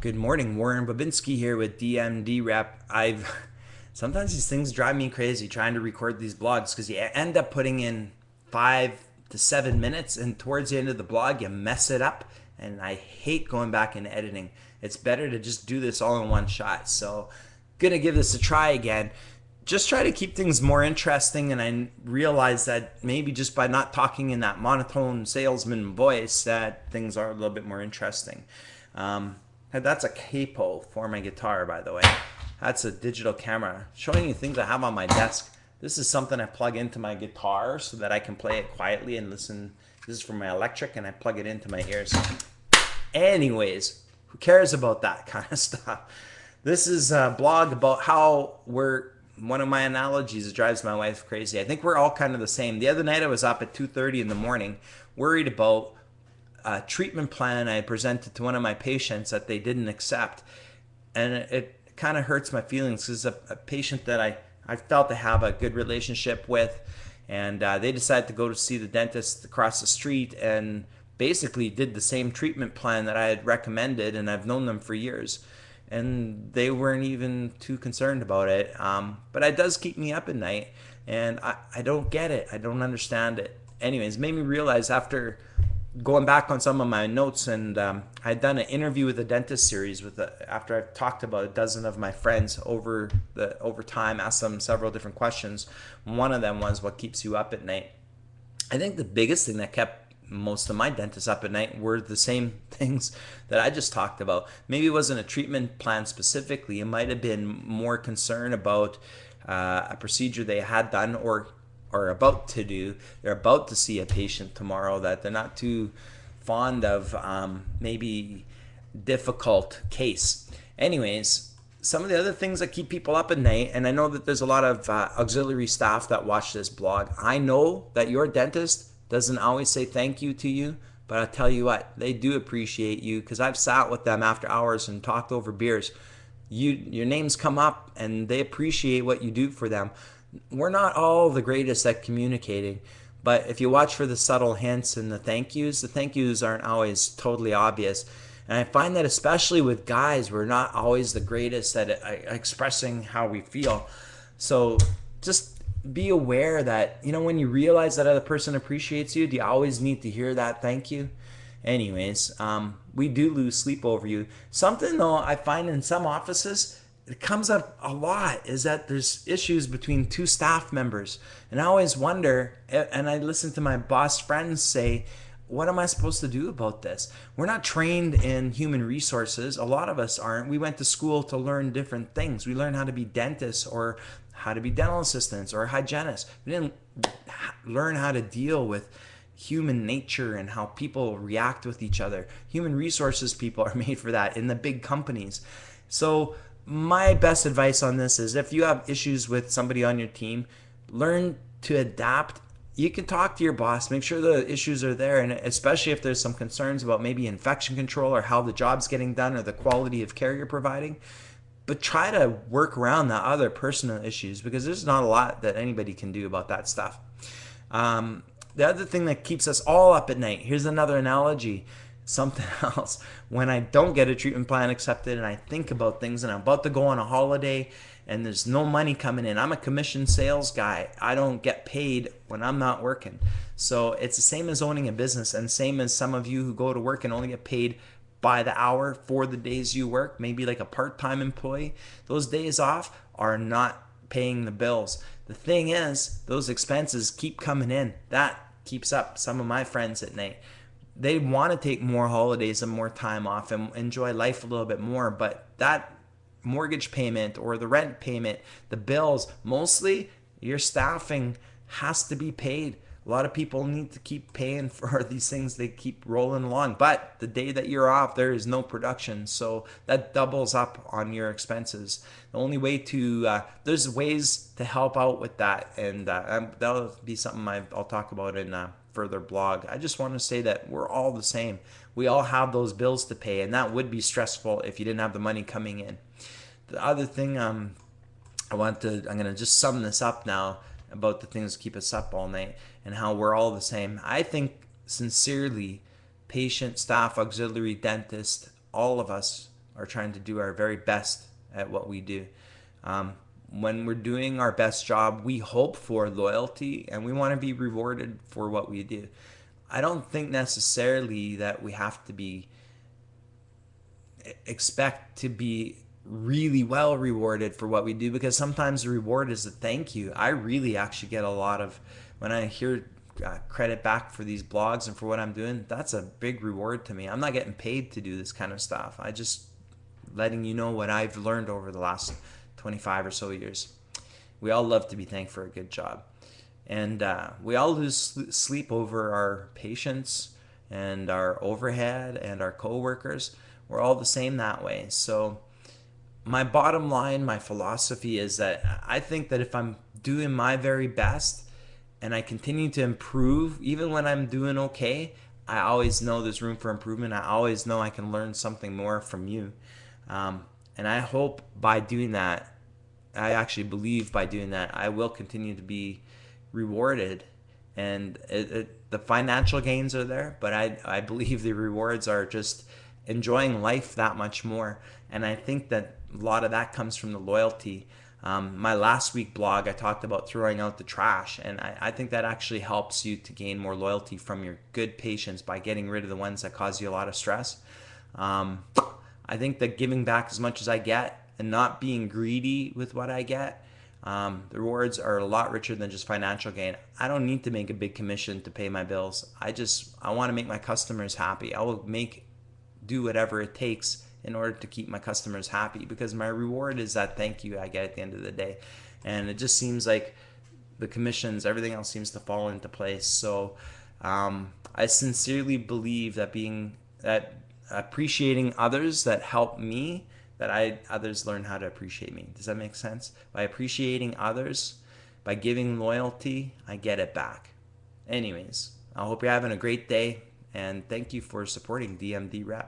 Good morning, Warren Babinski here with DMDrep. Sometimes these things drive me crazy trying to record these blogs because you end up putting in 5 to 7 minutes, and towards the end of the blog you mess it up, and I hate going back and editing. It's better to just do this all in one shot. So, gonna give this a try again. Just try to keep things more interesting, and I realize that maybe just by not talking in that monotone salesman voice, that things are a little bit more interesting. That's a capo for my guitar, by the way. That's a digital camera showing you things I have on my desk. This is something I plug into my guitar so that I can play it quietly and listen. This is for my electric, and I plug it into my ears. Anyways, who cares about that kind of stuff? This is a blog about how one of my analogies that drives my wife crazy. I think we're all kind of the same. The other night I was up at 2:30 in the morning worried about a treatment plan I presented to one of my patients that they didn't accept. And it kind of hurts my feelings because a patient that I felt to have a good relationship with, and they decided to go to see the dentist across the street and basically did the same treatment plan that I had recommended, and I've known them for years. And they weren't even too concerned about it. But it does keep me up at night, and I don't get it. I don't understand it. Anyways, it made me realize after going back on some of my notes, and I'd done an interview with a dentist series after I've talked about a dozen of my friends over time, asked them several different questions. One of them was, what keeps you up at night? I think the biggest thing that kept most of my dentists up at night were the same things that I just talked about. Maybe it wasn't a treatment plan specifically. It might have been more concern about a procedure they had done or are about to do. They're about to see a patient tomorrow that they're not too fond of, maybe difficult case. Anyways, some of the other things that keep people up at night, and I know that there's a lot of auxiliary staff that watch this blog. I know that your dentist doesn't always say thank you to you, but I'll tell you what, they do appreciate you, because I've sat with them after hours and talked over beers. Your names come up and they appreciate what you do for them. We're not all the greatest at communicating, but if you watch for the subtle hints and the thank yous aren't always totally obvious. And I find that especially with guys, we're not always the greatest at expressing how we feel. So just be aware that, when you realize that other person appreciates you, do you always need to hear that thank you? Anyways, we do lose sleep over you. Something, though, I find in some offices, it comes up a lot, is that there's issues between two staff members. And I always wonder, and I listen to my boss friends say, what am I supposed to do about this? We're not trained in human resources. A lot of us aren't. We went to school to learn different things. We learned how to be dentists or how to be dental assistants or hygienists. We didn't learn how to deal with human nature and how people react with each other. Human resources people are made for that in the big companies. So my best advice on this is, if you have issues with somebody on your team, learn to adapt. You can talk to your boss, make sure the issues are there, and especially if there's some concerns about maybe infection control or how the job's getting done or the quality of care you're providing. But try to work around the other personal issues, because there's not a lot that anybody can do about that stuff. The other thing that keeps us all up at night, here's another analogy, something else. When I don't get a treatment plan accepted and I think about things and I'm about to go on a holiday and there's no money coming in. I'm a commission sales guy. I don't get paid when I'm not working. So it's the same as owning a business, and same as some of you who go to work and only get paid by the hour for the days you work, maybe like a part-time employee. Those days off are not paying the bills. The thing is, those expenses keep coming in. That keeps up some of my friends at night. They want to take more holidays and more time off and enjoy life a little bit more, but that mortgage payment or the rent payment, the bills, mostly your staffing has to be paid. A lot of people need to keep paying for these things. They keep rolling along. But the day that you're off, there is no production. So that doubles up on your expenses. The only way there's ways to help out with that. And that'll be something I'll talk about in a further blog. I just want to say that we're all the same. We all have those bills to pay. And that would be stressful if you didn't have the money coming in. The other thing I'm going to just sum this up now about the things that keep us up all night and how we're all the same. I think sincerely, patient, staff, auxiliary, dentist, all of us are trying to do our very best at what we do. When we're doing our best job, we hope for loyalty and we want to be rewarded for what we do. I don't think necessarily that we have to be expect to be really well rewarded for what we do, because sometimes the reward is a thank you. I really actually get a lot of, when I hear credit back for these blogs and for what I'm doing, that's a big reward to me. I'm not getting paid to do this kind of stuff. I just letting you know what I've learned over the last 25 or so years. We all love to be thanked for a good job. And we all lose sleep over our patients and our overhead and our coworkers. We're all the same that way. So my bottom line, my philosophy is that I think that if I'm doing my very best and I continue to improve, even when I'm doing okay, I always know there's room for improvement. I always know I can learn something more from you. And I hope by doing that, I actually believe by doing that, I will continue to be rewarded. And the financial gains are there, but I believe the rewards are just enjoying life that much more. And I think that a lot of that comes from the loyalty. My last week blog, I talked about throwing out the trash, and I think that actually helps you to gain more loyalty from your good patients by getting rid of the ones that cause you a lot of stress. I think that giving back as much as I get and not being greedy with what I get, the rewards are a lot richer than just financial gain. I don't need to make a big commission to pay my bills. I want to make my customers happy. I will do whatever it takes in order to keep my customers happy, because my reward is that thank you I get at the end of the day. And it just seems like the commissions, everything else seems to fall into place. So I sincerely believe that appreciating others that help me, others learn how to appreciate me. Does that make sense? By appreciating others, by giving loyalty, I get it back. Anyways, I hope you're having a great day, and thank you for supporting DMDrep.